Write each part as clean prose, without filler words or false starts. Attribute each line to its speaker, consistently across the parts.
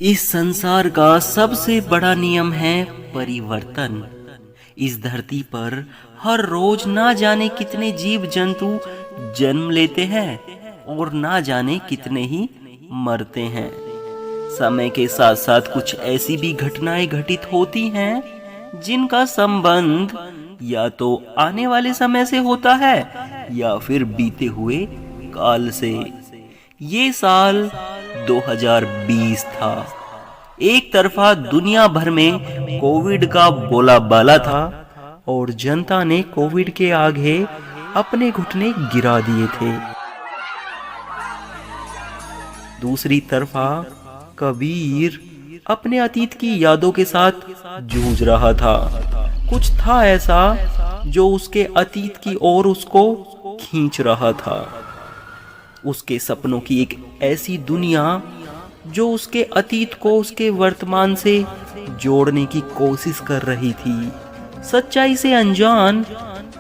Speaker 1: इस संसार का सबसे बड़ा नियम है परिवर्तन। इस धरती पर हर रोज ना जाने कितने जीव जंतु जन्म लेते हैं और ना जाने कितने ही मरते हैं। समय के साथ साथ कुछ ऐसी भी घटनाएं घटित होती हैं जिनका संबंध या तो आने वाले समय से होता है या फिर बीते हुए काल से। ये साल 2020 था। एक तरफा दुनिया भर में कोविड का बोलाबाला था और जनता ने कोविड के आगे अपने घुटने गिरा दिए थे। दूसरी तरफा कबीर अपने अतीत की यादों के साथ जूझ रहा था। कुछ था ऐसा जो उसके अतीत की ओर उसको खींच रहा था। उसके सपनों की एक ऐसी दुनिया जो उसके अतीत को उसके वर्तमान से जोड़ने की कोशिश कर रही थी। सच्चाई से अनजान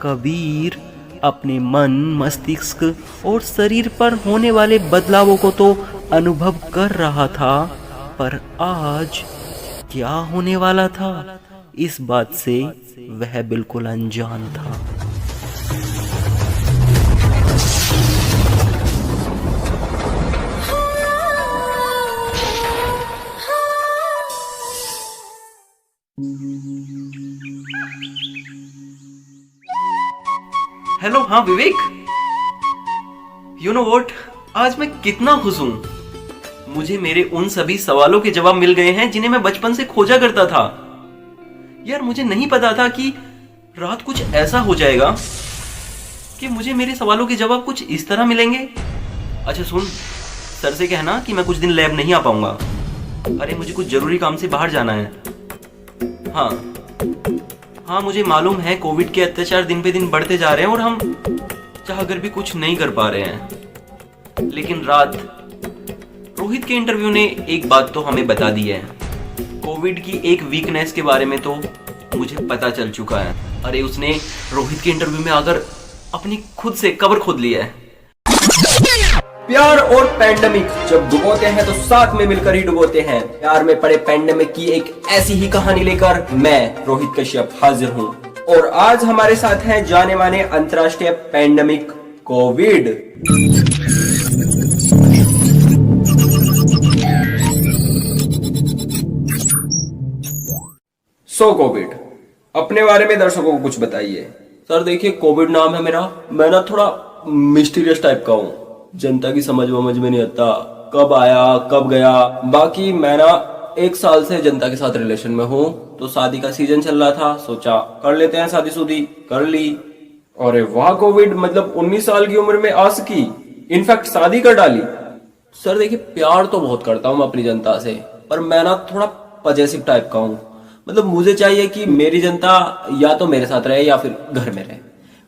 Speaker 1: कबीर अपने मन, मस्तिष्क और शरीर पर होने वाले बदलावों को तो अनुभव कर रहा था, पर आज क्या होने वाला था इस बात से वह बिल्कुल अनजान था।
Speaker 2: हेलो, हाँ विवेक, यू नो व्हाट, आज मैं कितना खुश हूँ। मुझे मेरे उन सभी सवालों के जवाब मिल गए हैं जिन्हें मैं बचपन से खोजा करता था। यार, मुझे नहीं पता था कि रात कुछ ऐसा हो जाएगा कि मुझे मेरे सवालों के जवाब कुछ इस तरह मिलेंगे। अच्छा सुन, सर से कहना कि मैं कुछ दिन लैब नहीं आ पाऊंगा। अरे मुझे कुछ जरूरी काम से बाहर जाना है। हाँ, मुझे मालूम है कोविड के अत्याचार दिन पे दिन बढ़ते जा रहे हैं और हम चाहकर भी कुछ नहीं कर पा रहे हैं। लेकिन रात रोहित के इंटरव्यू ने एक बात तो हमें बता दी है। कोविड की एक वीकनेस के बारे में तो मुझे पता चल चुका है। अरे उसने रोहित के इंटरव्यू में आकर अपनी खुद से कब्र खोद लिया है। प्यार और पैंडेमिक जब डुबोते हैं तो साथ में मिलकर ही डुबोते हैं। प्यार में पड़े पैंडेमिक की एक ऐसी ही कहानी लेकर मैं रोहित कश्यप हाजिर हूँ। और आज हमारे साथ हैं जाने माने अंतर्राष्ट्रीय पैंडेमिक कोविड। कोविड अपने बारे में दर्शकों को कुछ बताइए। सर देखिए, कोविड नाम है मेरा। मैं ना थोड़ा मिस्टीरियस टाइप का हूँ। जनता की समझ में नहीं आता कब आया कब गया। बाकी मैं ना 1 साल से जनता के साथ रिलेशन में हूँ, तो शादी का सीजन चल रहा था, सोचा कर लेते हैं शादी शुदी, कर ली। अरे वाह, कोविड मतलब 19 साल की उम्र में आ सकी, इनफैक्ट शादी कर डाली। सर देखिए, प्यार तो बहुत करता हूँ अपनी जनता से, पर मैं ना थोड़ा पजेसिव टाइप का हूँ। मतलब मुझे चाहिए कि मेरी जनता या तो मेरे साथ रहे या फिर घर में रहे।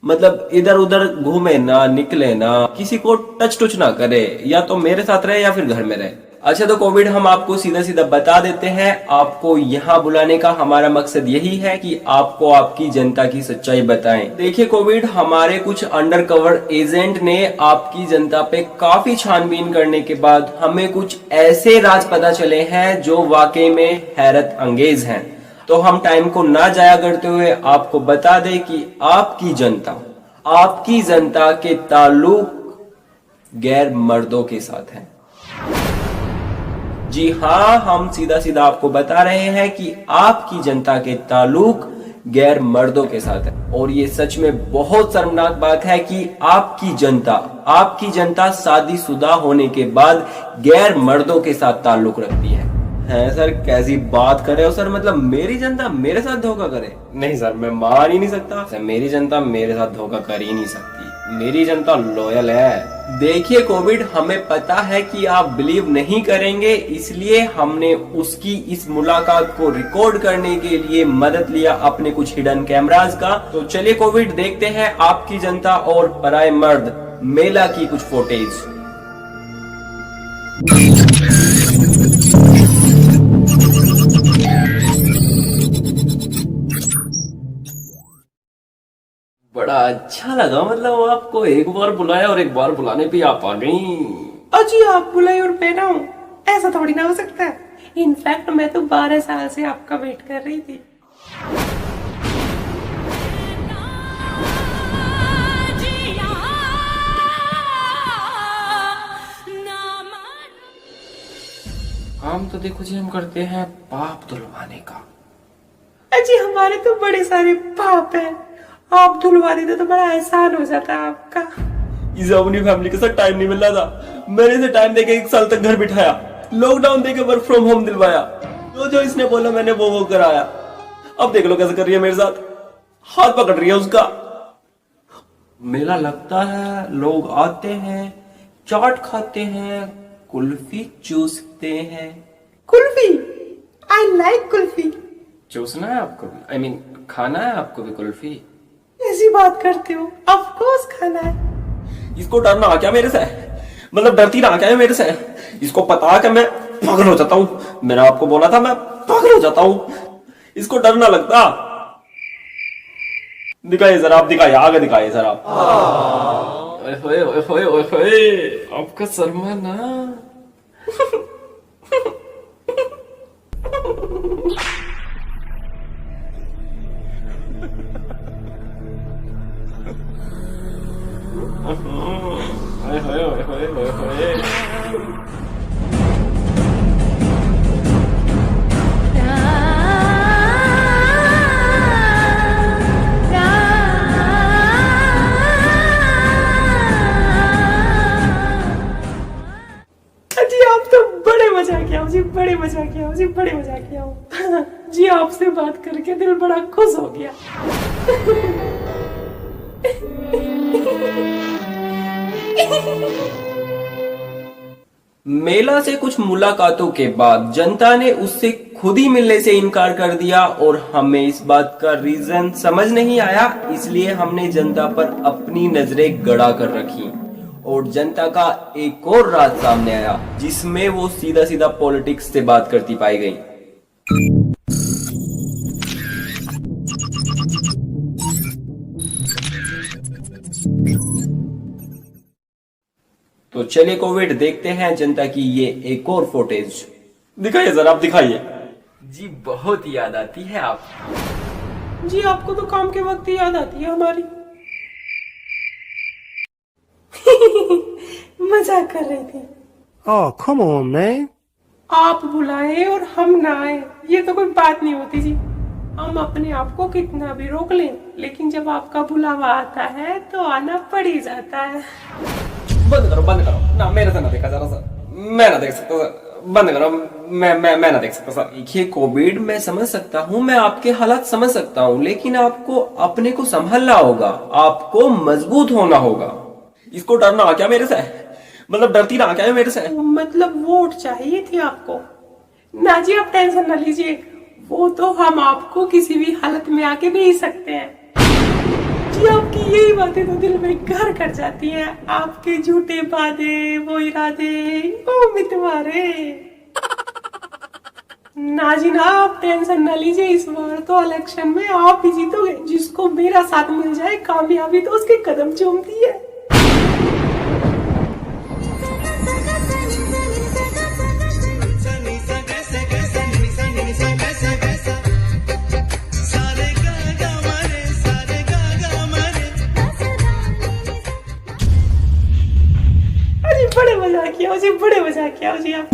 Speaker 2: मतलब इधर उधर घूमे ना, निकले ना, किसी को टच ना करे, या तो मेरे साथ रहे या फिर घर में रहे। अच्छा, तो कोविड हम आपको सीधा सीधा बता देते हैं। आपको यहाँ बुलाने का हमारा मकसद यही है कि आपको आपकी जनता की सच्चाई बताएं। देखिए कोविड, हमारे कुछ अंडरकवर एजेंट ने आपकी जनता पे काफी छानबीन करने के बाद हमें कुछ ऐसे राज पता चले हैं जो वाकई में हैरत अंगेज हैं। तो हम टाइम को ना जाया करते हुए आपको बता दें कि आपकी जनता के ताल्लुक गैर मर्दों के साथ है। जी हाँ, हम सीधा सीधा आपको बता रहे हैं कि आपकी जनता के ताल्लुक गैर मर्दों के साथ है। और ये सच में बहुत शर्मनाक बात है कि आपकी जनता शादीशुदा होने के बाद गैर मर्दों के साथ ताल्लुक रखती है। सर, कैसी बात कर रहे हो सर? मतलब मेरी जनता मेरे साथ धोखा करे? नहीं सर, मैं मान ही नहीं सकता। सर, मेरी जनता मेरे साथ धोखा कर ही नहीं सकती। मेरी जनता लॉयल है। देखिए कोविड, हमें पता है कि आप बिलीव नहीं करेंगे, इसलिए हमने उसकी इस मुलाकात को रिकॉर्ड करने के लिए मदद लिया अपने कुछ हिडन कैमरास का। तो चलिए कोविड, देखते हैं आपकी जनता और पराये मर्द मेला की कुछ फुटेज। बड़ा अच्छा लगा। मतलब आपको एक बार बुलाया और एक बार बुलाने पे आप आ गई।
Speaker 3: अजी, आप बुलाए और मैं ना हूं, ऐसा थोड़ी ना हो सकता है। इनफैक्ट मैं तो 12 साल से आपका वेट कर रही थी।
Speaker 2: काम तो देखो जी हम करते हैं पाप धुलवाने का।
Speaker 3: अजी हमारे तो बड़े सारे पाप हैं, आप धुलवा देते तो बड़ा एहसान हो जाता आपका।
Speaker 2: इसे अपनी फैमिली के साथ टाइम नहीं मिल रहा था, मैंने इसे टाइम देके 1 साल तक घर बिठाया, लॉकडाउन देके वर्क फ्रॉम होम दिलवाया, जो इसने बोला मैंने वो कराया। अब देख लो कैसे कर रही है मेरे साथ, हाथ पकड़ रही है उसका। मेला लगता है, लोग आते हैं, चाट खाते हैं, कुल्फी चूसते हैं।
Speaker 3: Kulfi, I like kulfi.
Speaker 2: चूसना है आपको भी, आई मीन खाना है आपको भी कुल्फी?
Speaker 3: ऐसी बात करते हो, ऑफ कोर्स खाना है।
Speaker 2: इसको डरना आ क्या मेरे से, मतलब डरती ना क्या है मेरे से? इसको पता है कि मैं पागल हो जाता हूँ, मैंने आपको बोला था मैं पागल हो जाता हूँ, इसको डर ना लगता। दिखाइए जरा आप, दिखाइए आगे, दिखाइए जरा आप। ओए ओए ओए ओए ओए, आपका शर्मा ना। ओए ओए ओए ओए ओए।
Speaker 3: जी आप तो बड़े मजाकिया हो जी, बड़े मजाकिया हो जी, बड़े मजाकिया हो। जी आपसे बात करके दिल बड़ा खुश हो गया।
Speaker 2: मेला से कुछ मुलाकातों के बाद जनता ने उससे खुद ही मिलने से इनकार कर दिया और हमें इस बात का रीजन समझ नहीं आया, इसलिए हमने जनता पर अपनी नजरें गड़ा कर रखी और जनता का एक और राज सामने आया जिसमें वो सीधा सीधा पॉलिटिक्स से बात करती पाई गई। तो चलिए कोविड देखते हैं जनता की ये एक और फुटेज। दिखाइए जरा आप, दिखाइए जी, बहुत याद आती है आप।
Speaker 3: जी आपको तो काम के वक्त ही याद आती है हमारी। मजाक कर रही थी।
Speaker 4: Oh, come on, man.
Speaker 3: आप बुलाए और हम ना आए, ये तो कोई बात नहीं होती जी। हम अपने आप को कितना भी रोक लें, लेकिन जब आपका बुलावा आता है तो आना पड़ ही जाता है।
Speaker 2: बंद करो ना, मेरे से ना देखा जरा सर, मैं ना देख सकता सर, बंद करो, मैं ना देख सकता सर। देखिए कोविड, मैं समझ सकता हूँ, मैं आपके हालात समझ सकता हूँ, लेकिन आपको अपने को संभालना होगा, आपको मजबूत होना होगा। इसको डरना आ क्या मेरे से, मतलब डरती ना क्या है मेरे से?
Speaker 3: मतलब वोट चाहिए थी आपको ना जी, आप टेंशन ना लीजिए, वो तो हम आपको किसी भी हालत में आके भेज सकते हैं जी। आपकी यही बातें तो दिल में घर कर जाती हैं, आपके झूठे वादे, वो इरादे, वो मितवारे। ना जी ना, आप टेंशन ना लीजिए, इस बार तो इलेक्शन में आप ही जीतोगे। जिसको मेरा साथ मिल जाए कामयाबी तो उसके कदम चूमती है। बड़े मजाकिया हो जी, बड़े मजाकिया हो जी आप।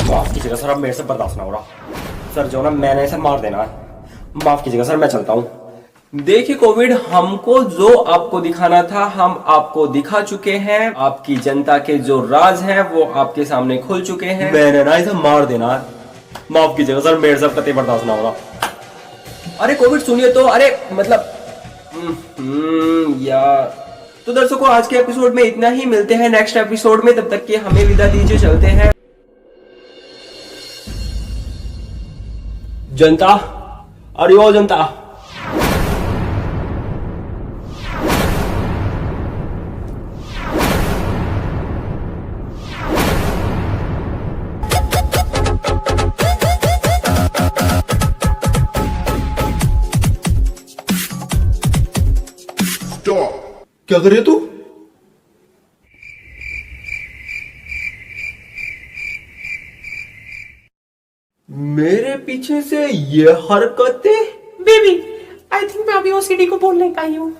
Speaker 2: माफ कीजिएगा सर, अब मेरे से बर्दाश्त ना हो रहा सर, जो ना मैंने इसे मार देना है, माफ कीजिएगा सर, मैं चलता हूँ। देखिए कोविड, हमको जो आपको दिखाना था हम आपको दिखा चुके हैं, आपकी जनता के जो राज हैं वो आपके सामने खुल चुके हैं। मैंने ना इसे मार देना है, माफ कीजिएगा सर, मेरे से कतई बर्दाश्त ना हो रहा। अरे कोविड सुनिए तो, अरे मतलब यार। तो दर्शकों, आज के एपिसोड में इतना ही, मिलते हैं नेक्स्ट एपिसोड में, तब तक के हमें विदा दीजिए, चलते हैं। जनता, अरे ओ जनता,
Speaker 5: क्या कर रही है तू?
Speaker 2: मेरे पीछे से ये हरकतें?
Speaker 3: बेबी, आई थिंक मैं अभी ओसीडी को बोलने का ही हूँ।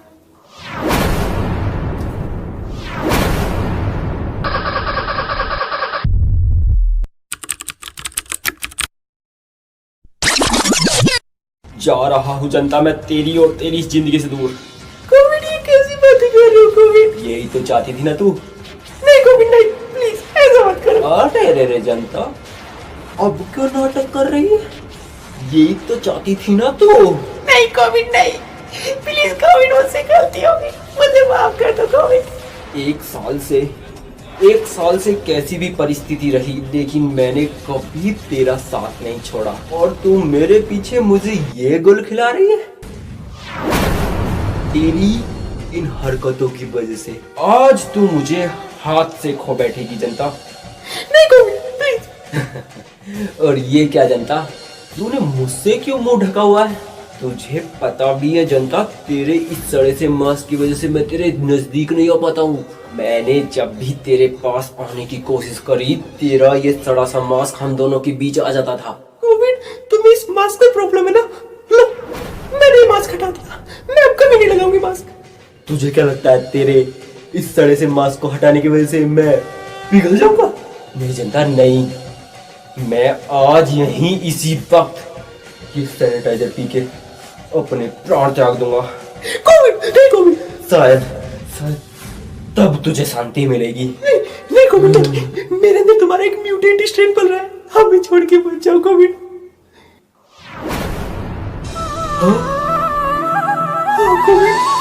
Speaker 2: जा रहा हूँ जनता मैं तेरी और तेरी इस जिंदगी से दूर।
Speaker 3: कोविड, ये कैसी बातें कर रहे हो कोविड?
Speaker 2: यही तो चाहती थी ना तू।
Speaker 3: नहीं कोविड नहीं, प्लीज ऐसा मत करो।
Speaker 2: अरे रे जनता, अब क्यों नाटक कर रही है? यही तो चाहती थी ना तू।
Speaker 3: नहीं कोविड नहीं, प्लीज कोविड, मुझसे गलती होगी, मुझे माफ कर दो कोविड।
Speaker 2: एक साल से कैसी भी परिस्थिति रही, लेकिन मैंने कभी तेरा साथ नहीं छोड़ा, और तू मेरे पीछे मुझे ये गुल खिला रही है। तेरी इन हरकतों की वजह से आज तू मुझे हाथ से खो बैठेगी जनता।
Speaker 3: नहीं कोविड प्लीज।
Speaker 2: और ये क्या जनता, तूने मुझसे क्यों मुंह ढका हुआ है? तुझे पता भी है जनता, तेरे इस सड़े से मास्क की वजह से मैं तेरे नजदीक नहीं आ पाता हूँ। मैंने जब भी तेरे पास आने की कोशिश करी, तेरा ये सड़ा सा मास्क हम दोनों के बीच आ जाता था।
Speaker 3: कोविड, तुम्हें इस मास्क का प्रॉब्लम है ना? लो, मैंने ये मास्क हटा दिया, मैं अब कभी नहीं लगाऊंगी मास्क।
Speaker 2: तुझे क्या लगता है तेरे इस सड़े से मास्क को हटाने की वजह से मैं पिघल जाऊंगा? नहीं जनता नहीं, मैं आज यहीं इसी वक्त ये सैनिटाइजर पी के अपने प्राण त्याग दूंगा।
Speaker 3: कोविड नहीं कोविड।
Speaker 2: शायद तब तुझे शांति मिलेगी।
Speaker 3: नहीं नहीं कोविड, मेरे अंदर तुम्हारा एक म्यूटेंट स्ट्रेन पल रहा है, हमें छोड़ के मत जाओ कोविड। हाँ कोविड।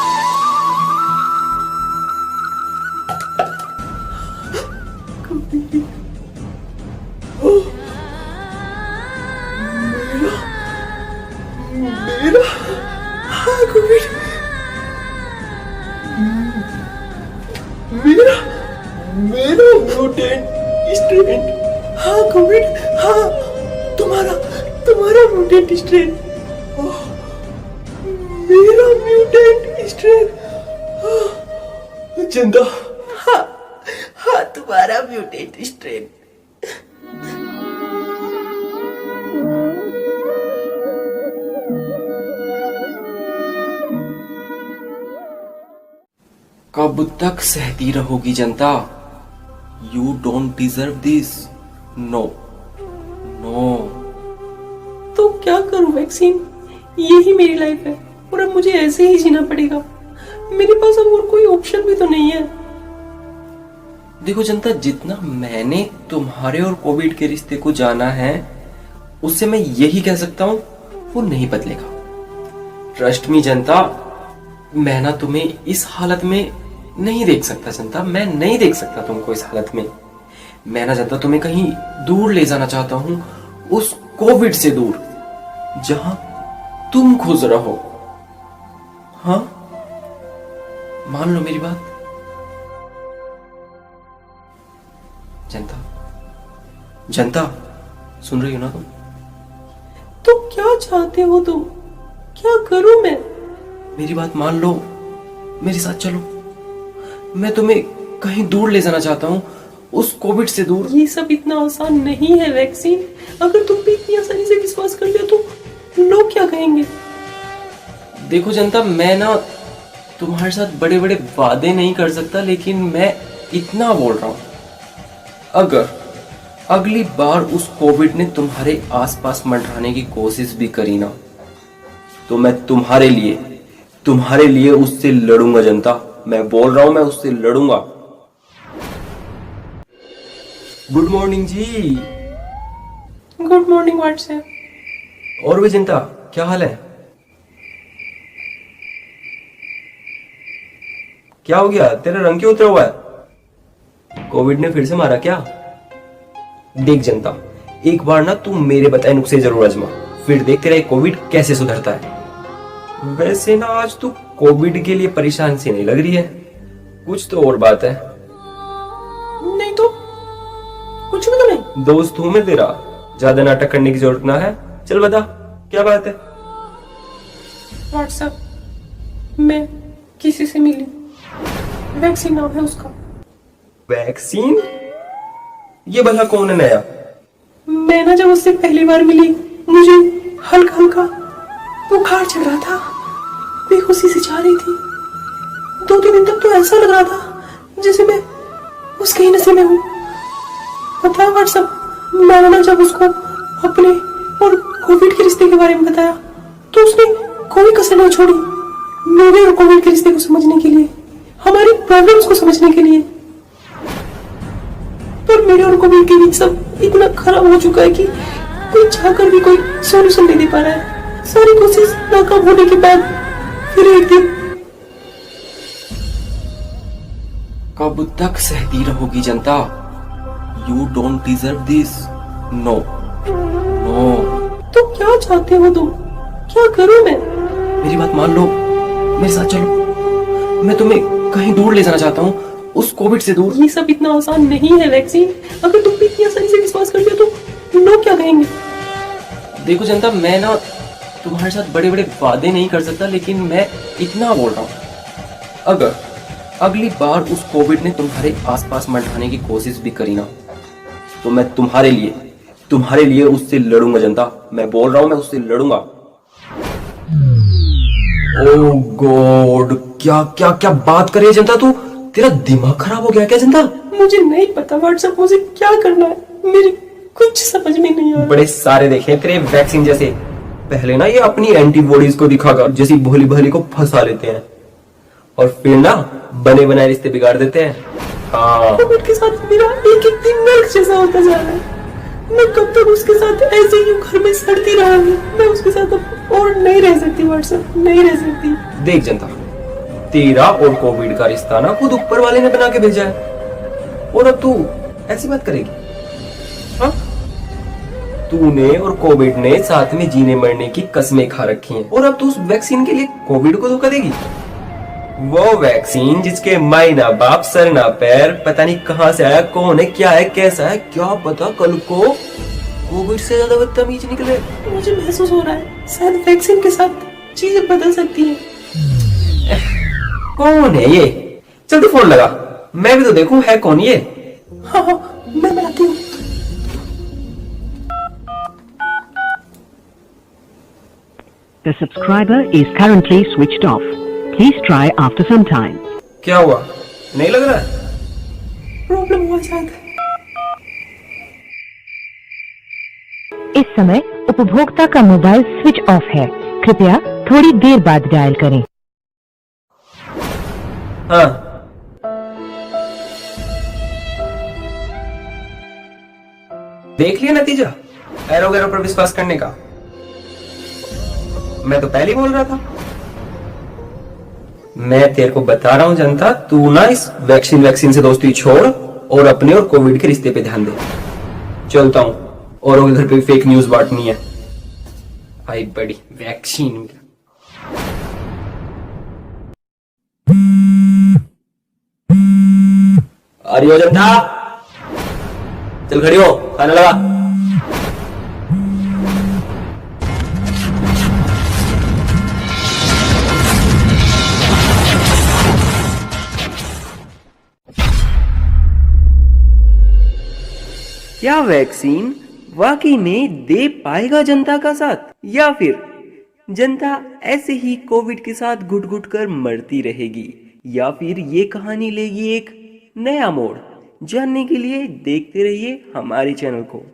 Speaker 3: मेरा हाँ कोविड, मेरा म्यूटेंट स्ट्रेन। हाँ कोविड, हाँ तुम्हारा म्यूटेंट स्ट्रेन, मेरा म्यूटेंट स्ट्रेन।
Speaker 2: चिंता
Speaker 3: हाँ तुम्हारा म्यूटेंट स्ट्रेन।
Speaker 2: कब तक सहती रहोगी जनता? You don't deserve this. No no.
Speaker 3: तो क्या करूं वैक्सीन, यही मेरी लाइफ है और अब मुझे ऐसे ही जीना पड़ेगा। मेरे पास अब और कोई ऑप्शन भी तो नहीं है।
Speaker 2: देखो जनता, जितना मैंने तुम्हारे और कोविड के रिश्ते को जाना है, उससे मैं यही कह सकता हूँ, वो नहीं बदलेगा। ट्रस्ट मी जनता, मैं ना तुम्हें इस हालत में नहीं देख सकता जनता, मैं नहीं देख सकता तुमको इस हालत में। मैं ना जनता तुम्हें कहीं दूर ले जाना चाहता हूँ, उस कोविड से दूर जहां तुम खुश रहो। हाँ, मान लो मेरी बात जनता। जनता सुन रही हो ना तुम?
Speaker 3: तो क्या चाहते हो तुम, क्या करूं मैं?
Speaker 2: मेरी बात मान लो, मेरे साथ चलो। मैं तुम्हें कहीं दूर ले जाना चाहता हूँ, उस कोविड से दूर।
Speaker 3: ये सब इतना आसान नहीं है वैक्सीन। अगर तुम भी इतनी आसानी से विश्वास कर लिया तो लोग क्या कहेंगे?
Speaker 2: देखो जनता, मैं ना तुम्हारे साथ बड़े बड़े वादे नहीं कर सकता, लेकिन मैं इतना बोल रहा हूँ, अगर अगली बार उस कोविड ने तुम्हारे आसपास मंडराने की कोशिश भी करी ना, तो मैं तुम्हारे लिए उससे लड़ूंगा जनता। मैं बोल रहा हूं, मैं उससे लड़ूंगा। Good morning ji.
Speaker 3: Good morning WhatsApp.
Speaker 2: और भी जनता, क्या हाल है? क्या हो गया, तेरा रंग क्यों उतरा हुआ है? कोविड ने फिर से मारा क्या? देख जनता, एक बार ना तू मेरे बताए नुस्खे जरूर आजमा, फिर देख तेरा कोविड कैसे सुधरता है। वैसे ना आज तू कोविड के लिए परेशान सी नहीं लग रही है, कुछ तो और बात है।
Speaker 3: नहीं तो कुछ भी तो नहीं।
Speaker 2: दोस्त हूं मैं तेरा, ज्यादा नाटक करने की जरूरत ना है। चल बता, क्या बात है?
Speaker 3: व्हाट्सएप, मैं किसी से मिली, वैक्सीन नाम है उसका।
Speaker 2: वैक्सीन? ये भला कौन है नया?
Speaker 3: मैं ना जब उससे पहली बार मिली, मुझे हल्का हल्का बुखार चढ़ रहा था, बेहोशी से जा रही थी। 2-3 दिन तक तो ऐसा लग रहा था जैसे मैं उसके ही नशे में हूँ। पता है व्हाट्सएप, मैंने ना जब उसको अपने और कोविड के रिश्ते के बारे में बताया तो उसने कोई कसर नहीं छोड़ी मेरे और कोविड के रिश्ते को समझने के लिए, हमारी प्रॉब्लम्स को समझने के लिए। पर मेरे और कोविड के बीच सब इतना खराब हो चुका है कि कोई चाहकर भी कोई सॉल्यूशन नहीं दे पा रहा है। सारी कोशिश नाकाम होने के बाद फिर एक दिन।
Speaker 2: कब तक सहती रहोगी जनता? You don't deserve this. No no.
Speaker 3: तो क्या चाहते हो तुम? क्या करूं मैं?
Speaker 2: मेरी बात मान लो, मेरे साथ चलो। मैं तुम्हें कहीं दूर ले जाना चाहता हूँ, उस कोविड से दूर।
Speaker 3: ये सब इतना आसान नहीं है वैक्सीन। अगर तुम भी इतनी आसानी से विश्वास करते हो तो लोग क्या कहेंगे?
Speaker 2: देखो जनता, मैं ना तुम्हारे साथ बड़े बड़े वादे नहीं कर सकता, लेकिन मैं इतना बोल रहा हूँ, अगर अगली बार उस कोविड ने तुम्हारे आसपास मंडराने की कोशिश भी करी ना, तो मैं तुम्हारे लिए उससे लड़ूंगा जनता। मैं बोल रहा हूँ, मैं उससे लड़ूंगा। ओह गॉड, क्या क्या क्या बात कर रही है जनता? तू, तेरा दिमाग खराब हो गया क्या जनता?
Speaker 3: मुझे नहीं पता व्हाट्सएप, मुझे क्या करना है, मेरी कुछ समझ में नहीं आ रहा।
Speaker 2: बड़े सारे देखे तेरे वैक्सीन जैसे। पहले ना ये अपनी एंटीबॉडीज को दिखाकर जैसी भोली भाली को फंसा लेते हैं, और फिर ना बने बनाए रिश्ते बिगाड़ देते हैं। हाँ,
Speaker 3: कोविड के साथ मेरा एक एक दिन नर्क जैसा होता जा रहा है। मैं कब तक उसके साथ ऐसे ही घर में सड़ती रहूंगी? मैं उसके साथ अब और नहीं रह सकती व्हाट्सएप, नहीं रह सकती।
Speaker 2: देख जनता, तेरा और कोविड का रिश्ता ना खुद ऊपर वाले ने बना के भेजा है, और अब तू ऐसी बात करेगी? हाँ, तूने और कोविड ने साथ में जीने मरने की कस्में खा रखी हैं, और अब तू उस वैक्सीन के लिए कोविड को धोखा देगी? वो वैक्सीन जिसके माई ना बाप सर ना पैर, पता नहीं कहां से आया, कौन है, क्या है, कैसा है, क्या पता कल को कोविड से ज्यादा बदतमीज निकले।
Speaker 3: मुझे महसूस हो रहा है शायद वैक्सीन के साथ चीजें बदल सकती हैं।
Speaker 2: कौन है ये? चल तू फोन लगा, मैं भी तो देखूं है कौन ये।
Speaker 3: हाँ हाँ, मैं मिलाती हूँ।
Speaker 6: The subscriber is currently switched off. Please try after some time.
Speaker 2: क्या हुआ, नहीं लग रहा है?
Speaker 3: प्रॉब्लम हुआ शायद।
Speaker 6: इस समय उपभोक्ता का मोबाइल स्विच ऑफ है। कृपया थोड़ी देर बाद डायल करें।
Speaker 2: हाँ, देख लिया नतीजा एरो गैरो पर विश्वास करने का? मैं तो पहले ही बोल रहा था। मैं तेरे को बता रहा हूं जनता, तू ना इस वैक्सीन से दोस्ती छोड़ और अपने और कोविड के रिश्ते पे ध्यान दे। चलता हूं, औरों के घर पे फेक न्यूज बांटनी है। आई बड़ी वैक्सीन। अरे हो जनता, चल खड़ी हो, खाना लगा।
Speaker 1: क्या वैक्सीन वाकई में दे पाएगा जनता का साथ, या फिर जनता ऐसे ही कोविड के साथ घुट घुट कर मरती रहेगी, या फिर ये कहानी लेगी एक नया मोड़? जानने के लिए देखते रहिए हमारे चैनल को।